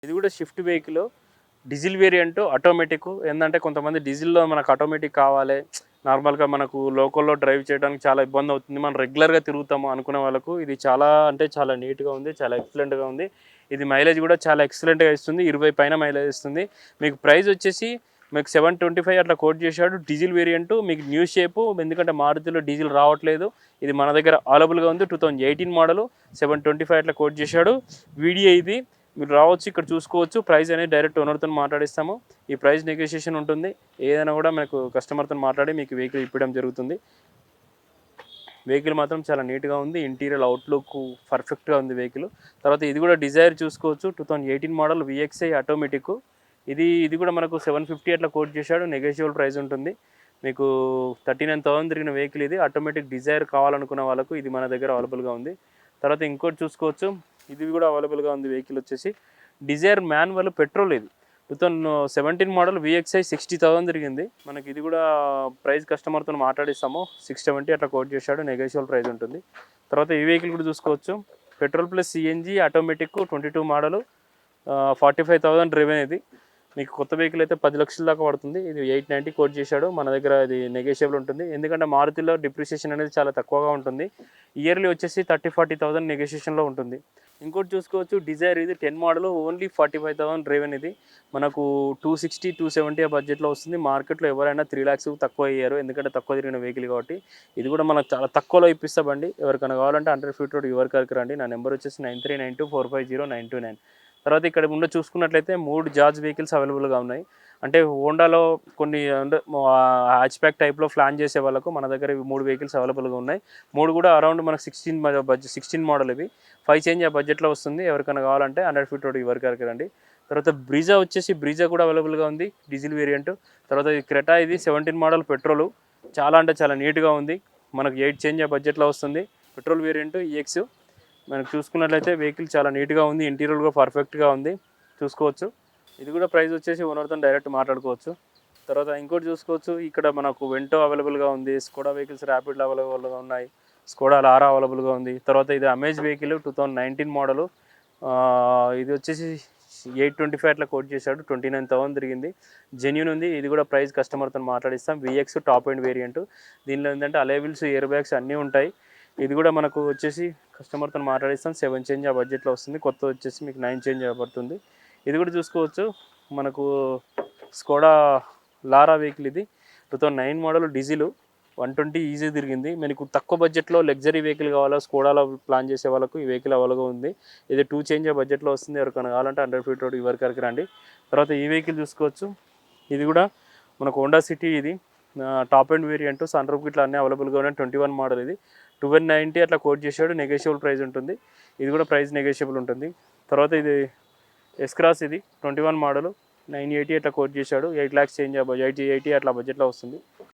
ఇది కూడా shift vehicle, diesel variant automatic. ఏంటంటే కొంతమంది డీజిల్‌లో మనకు ఆటోమేటిక్ కావాలి, నార్మల్‌గా మనకు లోకల్‌లో డ్రైవ్ చేయడానికి చాలా ఇబ్బంది అవుతుంది, మనం రెగ్యులర్‌గా తిరుగుతాము అనుకునే వాళ్ళకు ఇది చాలా అంటే చాలా నీట్‌గా ఉంది, చాలా ఎక్సలెంట్‌గా ఉంది. ఇది మైలేజ్ కూడా చాలా ఎక్సలెంట్‌గా ఇస్తుంది, 20 పైన మైలేజ్ ఇస్తుంది. మీకు ప్రైస్ వచ్చేసి మీకు 725 అట్లా కోట్ చేశాడు. డీజిల్ వేరియంట్ మీకు న్యూ షేపు, ఎందుకంటే మారుతిలో డీజిల్ రావట్లేదు. ఇది మన దగ్గర అవైలబుల్‌గా ఉంది. 2018 మోడల్ 725 అట్లా కోట్ చేశాడు. వీడియో ఇది మీరు రావచ్చు, ఇక్కడ చూసుకోవచ్చు. ప్రైస్ అనేది డైరెక్ట్ ఓనర్తో మాట్లాడిస్తాము. ఈ ప్రైస్ నెగోషియేషన్ ఉంటుంది. ఏదైనా కూడా మనకు కస్టమర్తో మాట్లాడి మీకు వెహికల్ ఇప్పడం జరుగుతుంది. వెహికల్ మాత్రం చాలా నీట్గా ఉంది, ఇంటీరియర్ అవుట్లుక్ పర్ఫెక్ట్గా ఉంది వెహికల్. తర్వాత ఇది కూడా డిజైర్ చూసుకోవచ్చు, 2018 మోడల్ విఎక్స్ఐ ఆటోమేటిక్. ఇది కూడా మనకు 750 అట్లా కోట్ చేశాడు. నెగోషియబుల్ ప్రైస్ ఉంటుంది. మీకు 39,000 తిరిగిన వెహికల్ ఇది. ఆటోమేటిక్ డిజైర్ కావాలనుకున్న వాళ్ళకు ఇది మన దగ్గర అవైలబుల్గా ఉంది. తర్వాత ఇంకోటి చూసుకోవచ్చు, ఇది కూడా అవైలబుల్గా ఉంది వెహికల్ వచ్చేసి డిజైర్ మాన్యువల్ పెట్రోల్. ఇది 2017 మోడల్ విఎక్స్ఐ 60,000 తిరిగింది. మనకి ఇది కూడా ప్రైస్ కస్టమర్తో మాట్లాడిస్తాము, 670 అట్లా కోట్ చేశాడు. నెగోషియబుల్ ప్రైస్ ఉంటుంది. తర్వాత ఈ వెహికల్ కూడా చూసుకోవచ్చు, petrol plus CNG automatic 22 model, 45,000 driven. ఇది మీకు కొత్త వెహికల్ అయితే 10 లక్షల దాకా పడుతుంది. ఇది 890 కోట్ చేశాడు. మన దగ్గర ఇది నెగోషియబుల్ ఉంటుంది, ఎందుకంటే మారుతిలో డిప్రిసియేషన్ అనేది చాలా తక్కువగా ఉంటుంది. ఇయర్లీ వచ్చేసి 30-40,000 నెగోషియేషన్లో ఉంటుంది. ఇంకోటి చూసుకోవచ్చు, డిజైర్ ఇది 10 మోడల్, ఓన్లీ 45,000 డ్రైవెన్. ఇది మనకు 260-270 ఆ బడ్జెట్లో వస్తుంది. మార్కెట్లో ఎవరైనా 3 lakhs తక్కువ అయ్యారు, ఎందుకంటే తక్కువ తిరిగిన వెహికల్ కాబట్టి. ఇది కూడా మనకు చాలా తక్కువలో ఇప్పిస్తామండి. ఎవరికైనా కావాలంటే 100 feet రోడ్ యువర్ కార్కి రండి. నా నెంబర్ వచ్చేసి 9392450929. తర్వాత ఇక్కడ ముందు చూసుకున్నట్లయితే 3 జాజ్ వెహికల్స్ అవైలబుల్గా ఉన్నాయి. అంటే హోండాలో కొన్ని అంటే హ్యాచ్ బ్యాక్ టైప్లో ప్లాన్ చేసే వాళ్ళకు మన దగ్గర 3 వెహికల్స్ అవైలబుల్గా ఉన్నాయి. 3 కూడా అరౌండ్ మనకు 16 మోడల్. ఇవి 5 చేంజ్ ఆ బడ్జెట్లో వస్తుంది. ఎవరికైనా కావాలంటే 100 feet రోడ్ యువర్ కార్కి రండి. తర్వాత బ్రీజా కూడా అవైలబుల్గా ఉంది, డీజిల్ వేరియంట్. తర్వాత ఈ క్రెటా, ఇది 17 మోడల్ పెట్రోల్, చాలా అంటే చాలా నీట్గా ఉంది. మనకు 8 చేంజ్ ఆ బడ్జెట్లో వస్తుంది. Petrol variant EX. మనకు చూసుకున్నట్లయితే వెహికల్ చాలా నీట్గా ఉంది, ఇంటీరియర్ కూడా పర్ఫెక్ట్గా ఉంది, చూసుకోవచ్చు. ఇది కూడా ప్రైస్ వచ్చేసి ఓనర్తో డైరెక్ట్ మాట్లాడుకోవచ్చు. తర్వాత ఇంకోటి చూసుకోవచ్చు, ఇక్కడ మనకు వెంటో అవైలబుల్గా ఉంది, స్కోడా వెహికల్స్ ర్యాపిడ్లో అవైలబుల్గా ఉన్నాయి, స్కోడా లారా అవైలబుల్గా ఉంది. తర్వాత ఇది అమేజ్ వెహికల్ 2019 మోడలు, ఇది వచ్చేసి 825 అట్లా కోట్ చేశాడు. 29,000 తిరిగింది, జెన్యూన్ ఉంది. ఇది కూడా ప్రైస్ కస్టమర్తో మాట్లాడిస్తాం. VX top end variant. దీనిలో ఏంటంటే అలైవిల్స్, ఇయర్ బ్యాగ్స్ అన్నీ ఉంటాయి. ఇది కూడా మనకు వచ్చేసి కస్టమర్తో మాట్లాడిస్తాం. 7 చేంజ్ ఆ బడ్జెట్లో వస్తుంది. కొత్త వచ్చేసి మీకు 9 చేంజ్ పడుతుంది. ఇది కూడా చూసుకోవచ్చు, మనకు స్కోడా లారా వెహికల్. ఇది 2009 మోడల్, డీజిల్, 120 ఈజీ తిరిగింది. మీకు తక్కువ బడ్జెట్లో లగ్జరీ వెహికల్ కావాలా, స్కోడాలో ప్లాన్ చేసే వాళ్ళకు ఈ వెహికల్ అవైలబుల్గా ఉంది. ఇది 2 చేంజ్ ఆ బడ్జెట్లో వస్తుంది. ఎవరికైనా కావాలంటే 100 feet రోడ్ యువర్ కార్కి రండి. తర్వాత ఈ వెహికల్ చూసుకోవచ్చు, ఇది కూడా మనకు హోండా సిటీ. ఇది top end variant, sun roof ఇట్లా అన్నీ అవైలబుల్గా ఉన్నాయి. 21 మోడల్. ఇది 1290 అట్లా కోట్ చేశాడు. నెగోషియబుల్ ప్రైస్ ఉంటుంది. ఇది కూడా ప్రైస్ నెగోషియబుల్ ఉంటుంది. తర్వాత ఇది ఎస్క్రాస్, ఇది 21 మోడల్, 980 అట్లా కోట్ చేశాడు. 8 lakhs చేంజ్ 80 అట్లా బడ్జెట్లో వస్తుంది.